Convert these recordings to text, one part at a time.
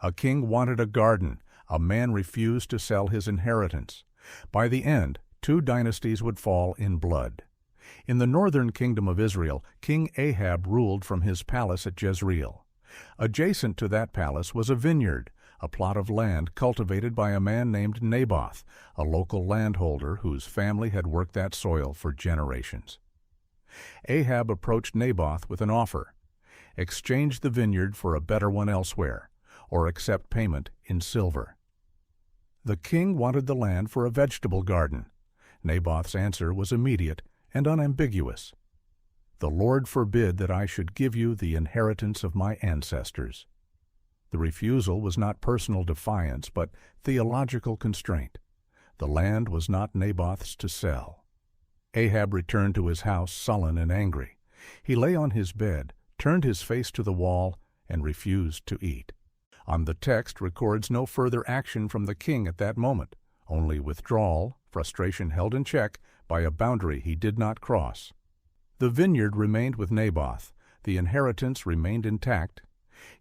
A king wanted a garden. A man refused to sell his inheritance. By the end, 2 dynasties would fall in blood. In the northern kingdom of Israel, King Ahab ruled from his palace at Jezreel. Adjacent to that palace was a vineyard, a plot of land cultivated by a man named Naboth, a local landholder whose family had worked that soil for generations. Ahab approached Naboth with an offer: exchange the vineyard for a better one elsewhere, or accept payment in silver. The king wanted the land for a vegetable garden. Naboth's answer was immediate and unambiguous: "The Lord forbid that I should give you the inheritance of my ancestors." The refusal was not personal defiance, but theological constraint. The land was not Naboth's to sell. Ahab returned to his house sullen and angry. He lay on his bed, turned his face to the wall, and refused to eat. The text records no further action from the king at that moment, only withdrawal, frustration held in check by a boundary he did not cross. The vineyard remained with Naboth. The inheritance remained intact.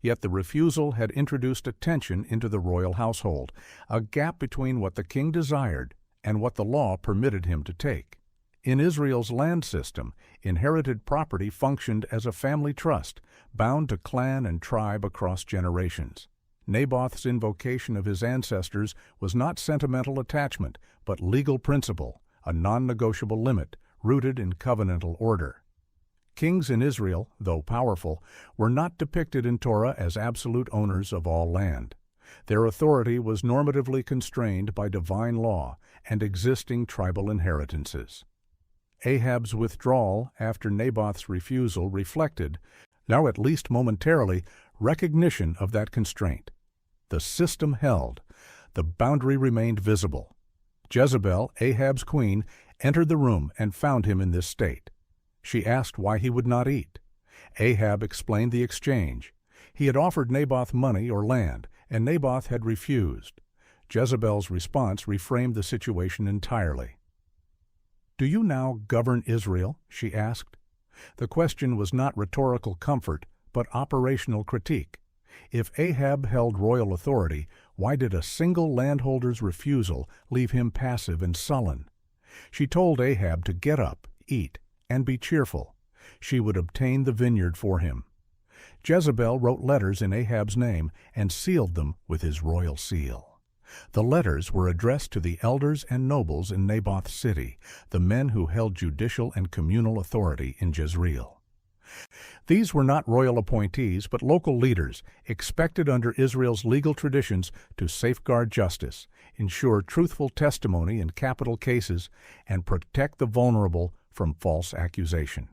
Yet the refusal had introduced a tension into the royal household, a gap between what the king desired and what the law permitted him to take. In Israel's land system, inherited property functioned as a family trust, bound to clan and tribe across generations. Naboth's invocation of his ancestors was not sentimental attachment, but legal principle, a non-negotiable limit rooted in covenantal order. Kings in Israel, though powerful, were not depicted in Torah as absolute owners of all land. Their authority was normatively constrained by divine law and existing tribal inheritances. Ahab's withdrawal after Naboth's refusal reflected, now at least momentarily, recognition of that constraint. The system held. The boundary remained visible. Jezebel, Ahab's queen, entered the room and found him in this state. She asked why he would not eat. Ahab explained the exchange. He had offered Naboth money or land, and Naboth had refused. Jezebel's response reframed the situation entirely. "Do you now govern Israel?" she asked. The question was not rhetorical comfort, but operational critique. If Ahab held royal authority, why did a single landholder's refusal leave him passive and sullen? She told Ahab to get up, eat, and be cheerful. She would obtain the vineyard for him. Jezebel wrote letters in Ahab's name and sealed them with his royal seal. The letters were addressed to the elders and nobles in Naboth's city, the men who held judicial and communal authority in Jezreel. These were not royal appointees, but local leaders, expected under Israel's legal traditions to safeguard justice, ensure truthful testimony in capital cases, and protect the vulnerable from false accusation.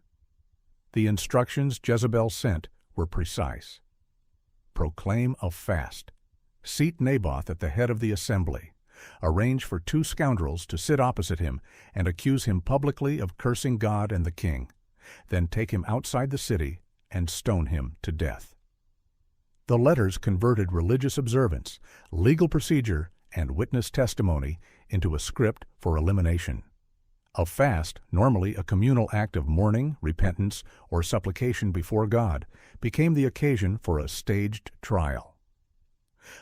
The instructions Jezebel sent were precise. Proclaim a fast. Seat Naboth at the head of the assembly. Arrange for 2 scoundrels to sit opposite him and accuse him publicly of cursing God and the king. Then take him outside the city and stone him to death. The letters converted religious observance, legal procedure, and witness testimony into a script for elimination. A fast, normally a communal act of mourning, repentance, or supplication before God, became the occasion for a staged trial.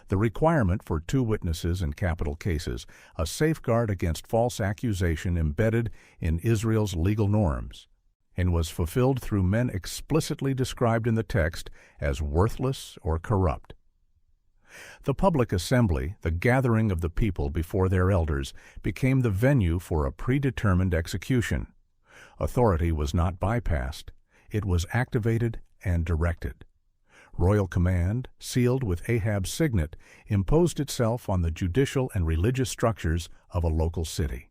The requirement for 2 witnesses in capital cases, a safeguard against false accusation embedded in Israel's legal norms, and was fulfilled through men explicitly described in the text as worthless or corrupt. The public assembly, the gathering of the people before their elders, became the venue for a predetermined execution. Authority was not bypassed. It was activated and directed. Royal command, sealed with Ahab's signet, imposed itself on the judicial and religious structures of a local city.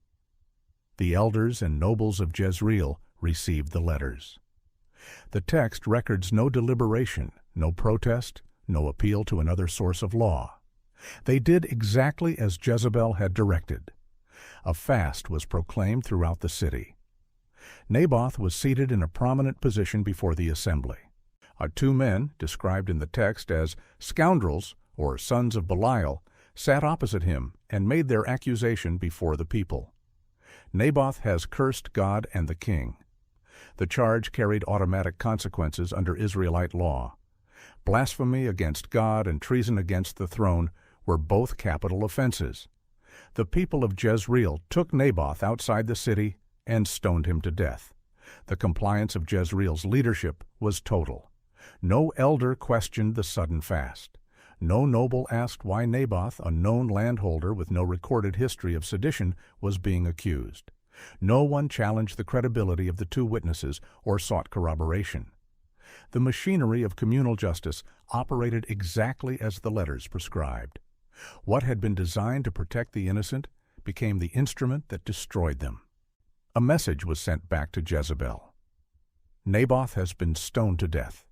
The elders and nobles of Jezreel received the letters. The text records no deliberation, no protest, no appeal to another source of law. They did exactly as Jezebel had directed. A fast was proclaimed throughout the city. Naboth was seated in a prominent position before the assembly. 2 men, described in the text as scoundrels or sons of Belial, sat opposite him and made their accusation before the people. Naboth has cursed God and the king. The charge carried automatic consequences under Israelite law. Blasphemy against God and treason against the throne were both capital offenses. The people of Jezreel took Naboth outside the city and stoned him to death. The compliance of Jezreel's leadership was total. No elder questioned the sudden fast. No noble asked why Naboth, a known landholder with no recorded history of sedition, was being accused. No one challenged the credibility of the two witnesses or sought corroboration. The machinery of communal justice operated exactly as the letters prescribed. What had been designed to protect the innocent became the instrument that destroyed them. A message was sent back to Jezebel. Naboth has been stoned to death.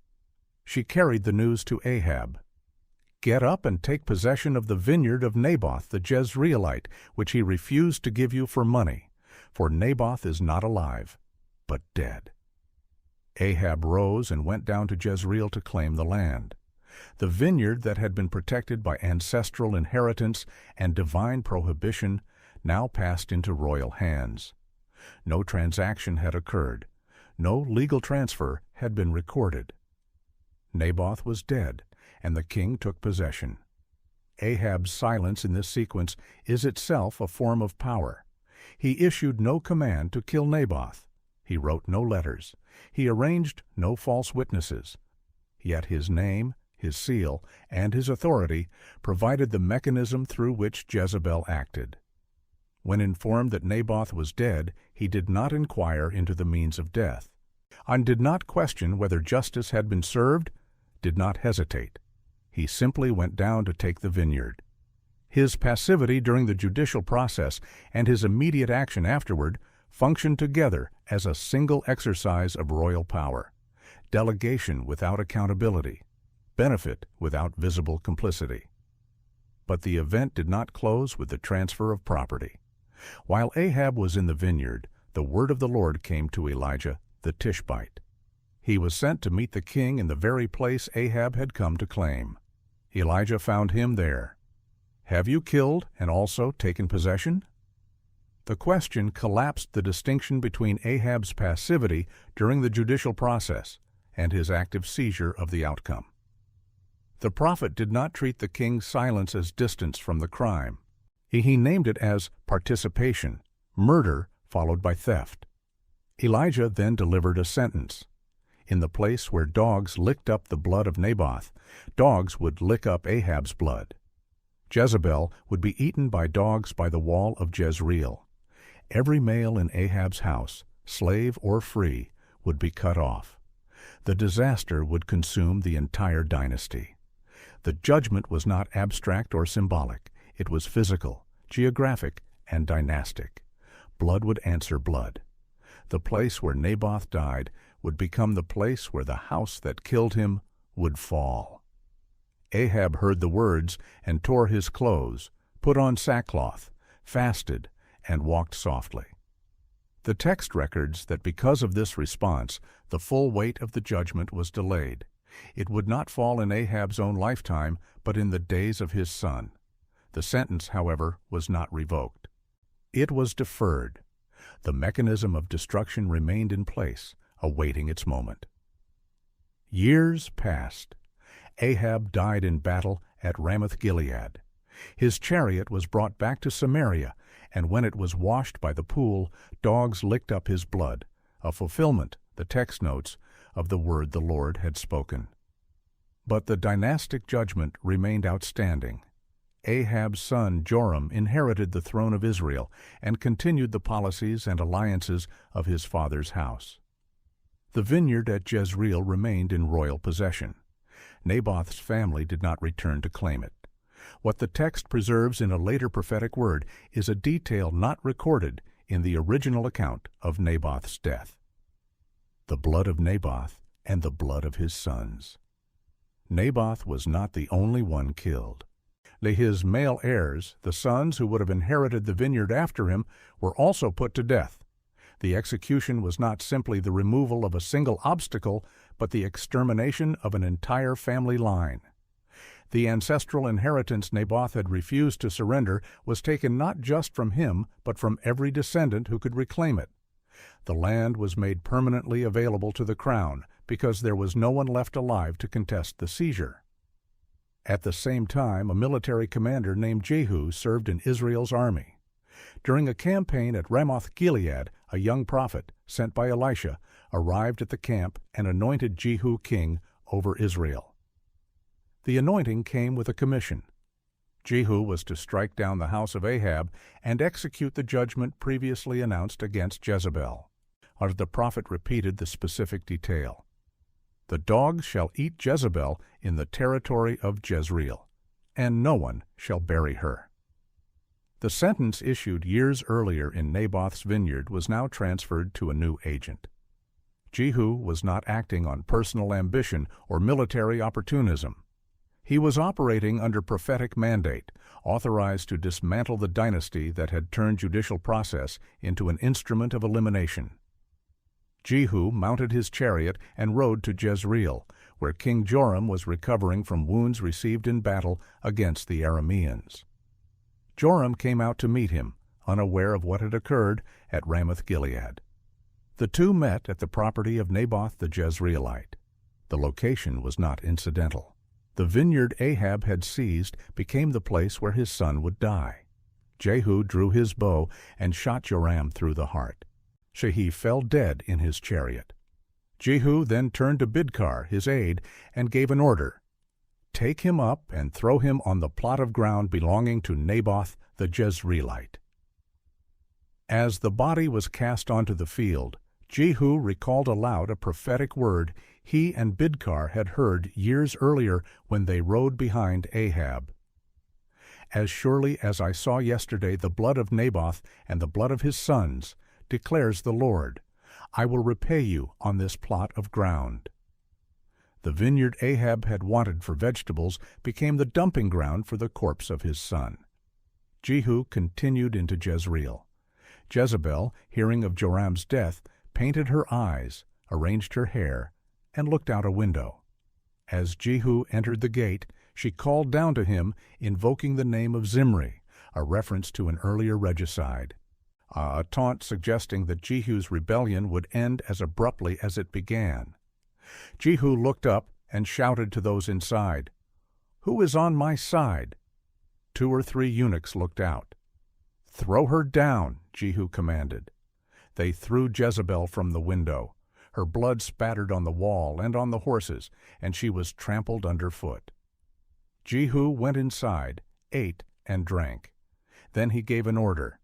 She carried the news to Ahab. Get up and take possession of the vineyard of Naboth the Jezreelite, which he refused to give you for money, for Naboth is not alive, but dead. Ahab rose and went down to Jezreel to claim the land. The vineyard that had been protected by ancestral inheritance and divine prohibition now passed into royal hands. No transaction had occurred. No legal transfer had been recorded. Naboth was dead, and the king took possession. Ahab's silence in this sequence is itself a form of power. He issued no command to kill Naboth. He wrote no letters. He arranged no false witnesses. Yet his name, his seal, and his authority provided the mechanism through which Jezebel acted. When informed that Naboth was dead, he did not inquire into the means of death, and did not question whether justice had been served, did not hesitate. He simply went down to take the vineyard. His passivity during the judicial process and his immediate action afterward functioned together as a single exercise of royal power, delegation without accountability, benefit without visible complicity. But the event did not close with the transfer of property. While Ahab was in the vineyard, the word of the Lord came to Elijah the Tishbite. He was sent to meet the king in the very place Ahab had come to claim. Elijah found him there. "Have you killed and also taken possession?" The question collapsed the distinction between Ahab's passivity during the judicial process and his active seizure of the outcome. The prophet did not treat the king's silence as distance from the crime. He named it as participation, murder followed by theft. Elijah then delivered a sentence. In the place where dogs licked up the blood of Naboth, dogs would lick up Ahab's blood. Jezebel would be eaten by dogs by the wall of Jezreel. Every male in Ahab's house, slave or free, would be cut off. The disaster would consume the entire dynasty. The judgment was not abstract or symbolic. It was physical, geographic, and dynastic. Blood would answer blood. The place where Naboth died would become the place where the house that killed him would fall. Ahab heard the words and tore his clothes, put on sackcloth, fasted, and walked softly. The text records that because of this response, the full weight of the judgment was delayed. It would not fall in Ahab's own lifetime, but in the days of his son. The sentence, however, was not revoked. It was deferred. The mechanism of destruction remained in place, awaiting its moment. Years passed. Ahab died in battle at Ramoth-Gilead. His chariot was brought back to Samaria, and when it was washed by the pool, dogs licked up his blood, a fulfillment, the text notes, of the word the Lord had spoken. But the dynastic judgment remained outstanding. Ahab's son Joram inherited the throne of Israel and continued the policies and alliances of his father's house. The vineyard at Jezreel remained in royal possession. Naboth's family did not return to claim it. What the text preserves in a later prophetic word is a detail not recorded in the original account of Naboth's death. The blood of Naboth and the blood of his sons. Naboth was not the only one killed. His male heirs, the sons who would have inherited the vineyard after him, were also put to death. The execution was not simply the removal of a single obstacle, but the extermination of an entire family line. The ancestral inheritance Naboth had refused to surrender was taken not just from him, but from every descendant who could reclaim it. The land was made permanently available to the crown, because there was no one left alive to contest the seizure. At the same time, a military commander named Jehu served in Israel's army. During a campaign at Ramoth-Gilead, a young prophet, sent by Elisha, arrived at the camp and anointed Jehu king over Israel. The anointing came with a commission. Jehu was to strike down the house of Ahab and execute the judgment previously announced against Jezebel. As the prophet repeated the specific detail, "The dogs shall eat Jezebel in the territory of Jezreel, and no one shall bury her." The sentence issued years earlier in Naboth's vineyard was now transferred to a new agent. Jehu was not acting on personal ambition or military opportunism. He was operating under prophetic mandate, authorized to dismantle the dynasty that had turned judicial process into an instrument of elimination. Jehu mounted his chariot and rode to Jezreel, where King Joram was recovering from wounds received in battle against the Arameans. Joram came out to meet him, unaware of what had occurred at Ramoth-Gilead. The two met at the property of Naboth the Jezreelite. The location was not incidental. The vineyard Ahab had seized became the place where his son would die. Jehu drew his bow and shot Joram through the heart. Jehu fell dead in his chariot. Jehu then turned to Bidkar, his aide, and gave an order: "Take him up and throw him on the plot of ground belonging to Naboth the Jezreelite." As the body was cast onto the field, Jehu recalled aloud a prophetic word he and Bidkar had heard years earlier when they rode behind Ahab. "As surely as I saw yesterday the blood of Naboth and the blood of his sons, declares the Lord, I will repay you on this plot of ground." The vineyard Ahab had wanted for vegetables became the dumping ground for the corpse of his son. Jehu continued into Jezreel. Jezebel, hearing of Joram's death, painted her eyes, arranged her hair, and looked out a window. As Jehu entered the gate, she called down to him, invoking the name of Zimri, a reference to an earlier regicide, a taunt suggesting that Jehu's rebellion would end as abruptly as it began. Jehu looked up and shouted to those inside, "Who is on my side?" 2 or 3 eunuchs looked out. "Throw her down," Jehu commanded. They threw Jezebel from the window. Her blood spattered on the wall and on the horses, and she was trampled underfoot. Jehu went inside, ate, and drank. Then he gave an order: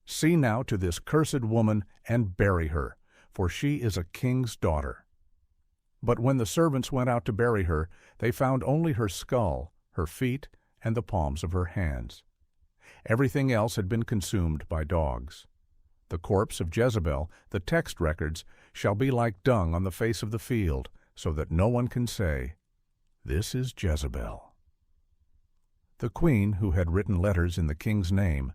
"See now to this cursed woman and bury her, for she is a king's daughter." But when the servants went out to bury her, they found only her skull, her feet, and the palms of her hands. Everything else had been consumed by dogs. The corpse of Jezebel, the text records, shall be like dung on the face of the field, so that no one can say, "This is Jezebel." The queen, who had written letters in the king's name,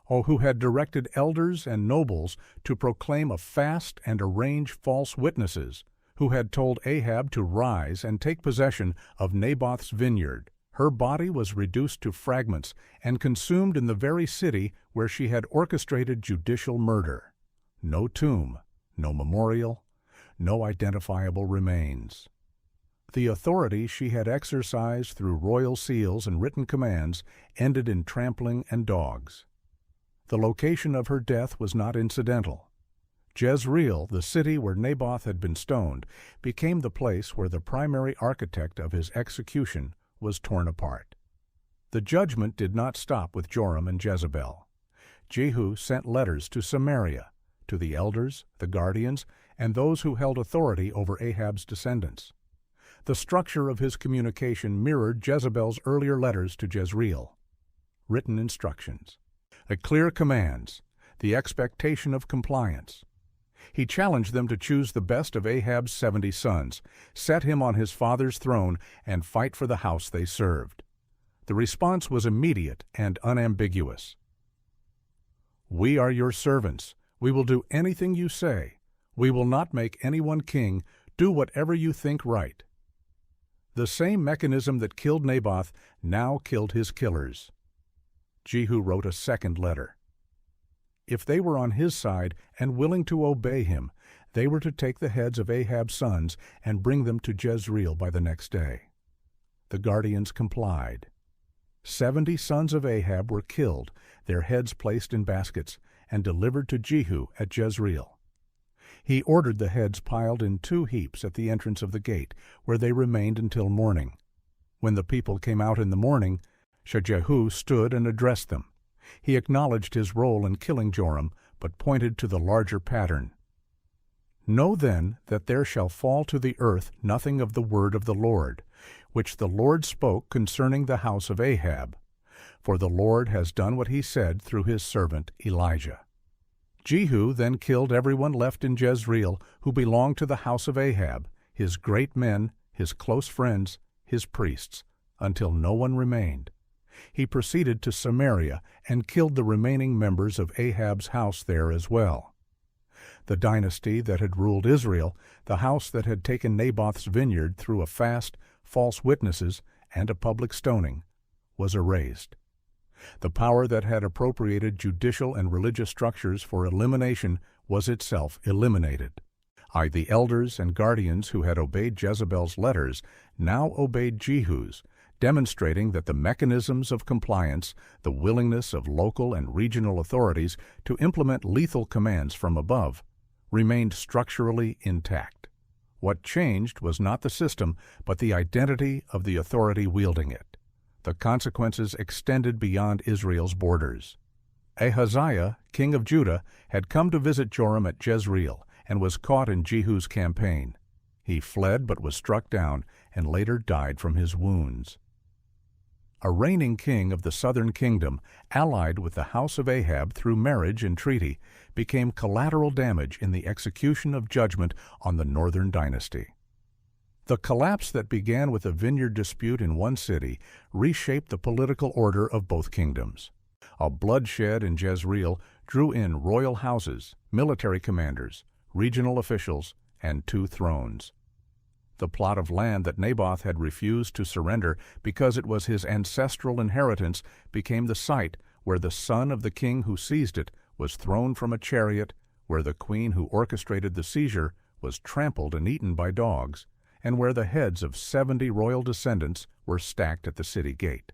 who had directed elders and nobles to proclaim a fast and arrange false witnesses, who had told Ahab to rise and take possession of Naboth's vineyard, her body was reduced to fragments and consumed in the very city where she had orchestrated judicial murder. No tomb, no memorial, no identifiable remains. The authority she had exercised through royal seals and written commands ended in trampling and dogs. The location of her death was not incidental. Jezreel, the city where Naboth had been stoned, became the place where the primary architect of his execution was torn apart. The judgment did not stop with Joram and Jezebel. Jehu sent letters to Samaria, to the elders, the guardians, and those who held authority over Ahab's descendants. The structure of his communication mirrored Jezebel's earlier letters to Jezreel. Written instructions, clear commands, the expectation of compliance. He challenged them to choose the best of Ahab's 70 sons, set him on his father's throne, and fight for the house they served. The response was immediate and unambiguous. "We are your servants. We will do anything you say. We will not make anyone king. Do whatever you think right." The same mechanism that killed Naboth now killed his killers. Jehu wrote a second letter. If they were on his side and willing to obey him, They were to take the heads of Ahab's sons and bring them to Jezreel by the next day. The guardians complied. 70 sons of Ahab were killed, their heads placed in baskets, and delivered to Jehu at Jezreel. He ordered the heads piled in 2 heaps at the entrance of the gate, where they remained until morning. When the people came out in the morning, Jehu stood and addressed them. He acknowledged his role in killing Joram, but pointed to the larger pattern. Know then that there shall fall to the earth nothing of the word of the Lord, which the Lord spoke concerning the house of Ahab. For the Lord has done what he said through his servant Elijah. Jehu then killed everyone left in Jezreel who belonged to the house of Ahab, his great men, his close friends, his priests, until no one remained. He proceeded to Samaria and killed the remaining members of Ahab's house there as well. The dynasty that had ruled Israel, the house that had taken Naboth's vineyard through a fast, false witnesses, and a public stoning, was erased. The power that had appropriated judicial and religious structures for elimination was itself eliminated. The elders and guardians who had obeyed Jezebel's letters now obeyed Jehu's, demonstrating that the mechanisms of compliance, the willingness of local and regional authorities to implement lethal commands from above, remained structurally intact. What changed was not the system, but the identity of the authority wielding it. The consequences extended beyond Israel's borders. Ahaziah, king of Judah, had come to visit Joram at Jezreel and was caught in Jehu's campaign. He fled but was struck down and later died from his wounds. A reigning king of the southern kingdom, allied with the house of Ahab through marriage and treaty, became collateral damage in the execution of judgment on the northern dynasty. The collapse that began with a vineyard dispute in one city reshaped the political order of both kingdoms. A bloodshed in Jezreel drew in royal houses, military commanders, regional officials, and 2 thrones. The plot of land that Naboth had refused to surrender because it was his ancestral inheritance became the site where the son of the king who seized it was thrown from a chariot, where the queen who orchestrated the seizure was trampled and eaten by dogs, and where the heads of 70 royal descendants were stacked at the city gate.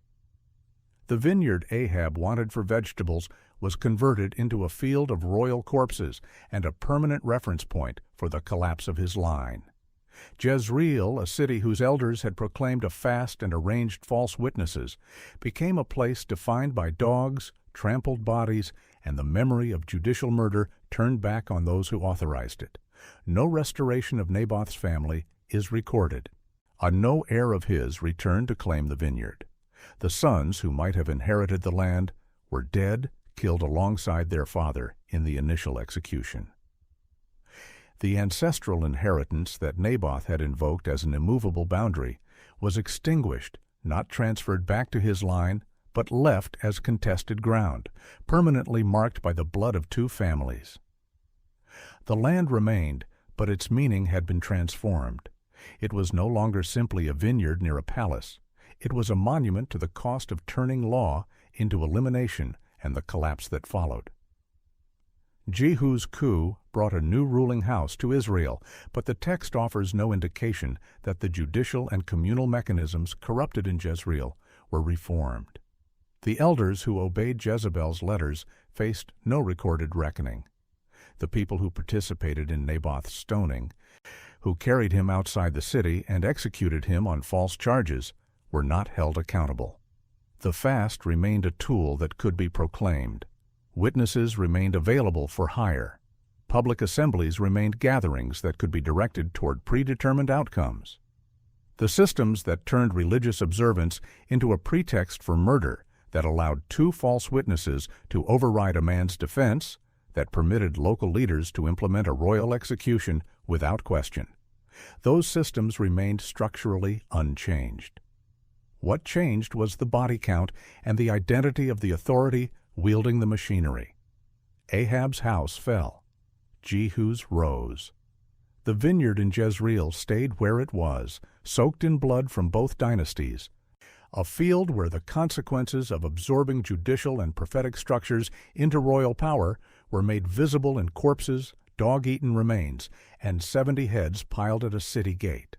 The vineyard Ahab wanted for vegetables was converted into a field of royal corpses and a permanent reference point for the collapse of his line. Jezreel, a city whose elders had proclaimed a fast and arranged false witnesses, became a place defined by dogs, trampled bodies, and the memory of judicial murder turned back on those who authorized it. No restoration of Naboth's family is recorded. No heir of his returned to claim the vineyard. The sons who might have inherited the land were dead, killed alongside their father in the initial execution. The ancestral inheritance that Naboth had invoked as an immovable boundary was extinguished, not transferred back to his line, but left as contested ground, permanently marked by the blood of 2 families. The land remained, but its meaning had been transformed. It was no longer simply a vineyard near a palace. It was a monument to the cost of turning law into elimination and the collapse that followed. Jehu's coup brought a new ruling house to Israel, but the text offers no indication that the judicial and communal mechanisms corrupted in Jezreel were reformed. The elders who obeyed Jezebel's letters faced no recorded reckoning. The people who participated in Naboth's stoning, who carried him outside the city and executed him on false charges, were not held accountable. The fast remained a tool that could be proclaimed. Witnesses remained available for hire. Public assemblies remained gatherings that could be directed toward predetermined outcomes. The systems that turned religious observance into a pretext for murder, that allowed 2 false witnesses to override a man's defense, that permitted local leaders to implement a royal execution without question. Those systems remained structurally unchanged. What changed was the body count and the identity of the authority wielding the machinery. Ahab's house fell. Jehu's rose. The vineyard in Jezreel stayed where it was, soaked in blood from both dynasties, a field where the consequences of absorbing judicial and prophetic structures into royal power were made visible in corpses, dog-eaten remains, and 70 heads piled at a city gate.